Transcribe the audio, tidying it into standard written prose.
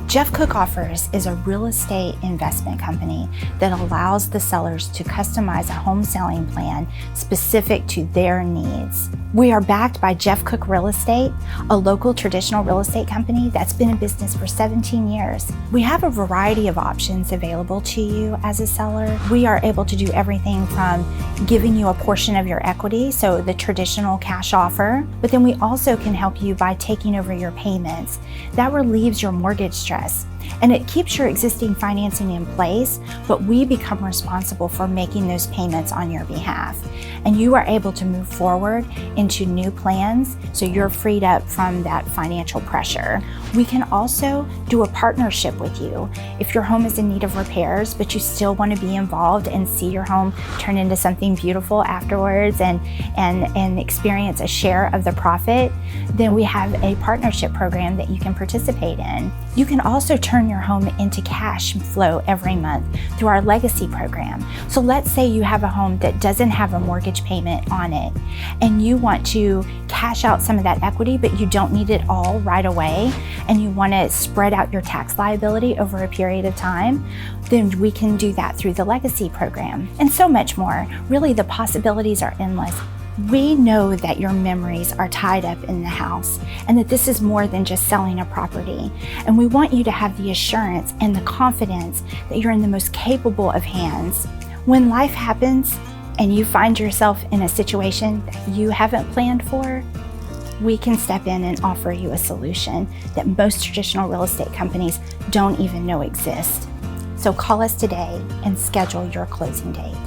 Jeff Cook Offers is a real estate investment company that allows the sellers to customize a home selling plan specific to their needs. We are backed by Jeff Cook Real Estate, a local traditional real estate company that's been in business for 17 years. We have a variety of options available to you as a seller. We are able to do everything from giving you a portion of your equity, so the traditional cash offer, but then we also can help you by taking over your payments. That relieves your mortgage stress. And it keeps your existing financing in place, but we become responsible for making those payments on your behalf. And you are able to move forward into new plans, so you're freed up from that financial pressure. We can also do a partnership with you. If your home is in need of repairs, but you still want to be involved and see your home turn into something beautiful afterwards and experience a share of the profit, then we have a partnership program that you can participate in. You can also turn your home into cash flow every month through our legacy program. So let's say you have a home that doesn't have a mortgage payment on it and you want to cash out some of that equity, but you don't need it all right away and you want to spread out your tax liability over a period of time, then we can do that through the legacy program and so much more. Really, the possibilities are endless. We know that your memories are tied up in the house and that this is more than just selling a property. And we want you to have the assurance and the confidence that you're in the most capable of hands. When life happens and you find yourself in a situation that you haven't planned for, we can step in and offer you a solution that most traditional real estate companies don't even know exists. So call us today and schedule your closing date.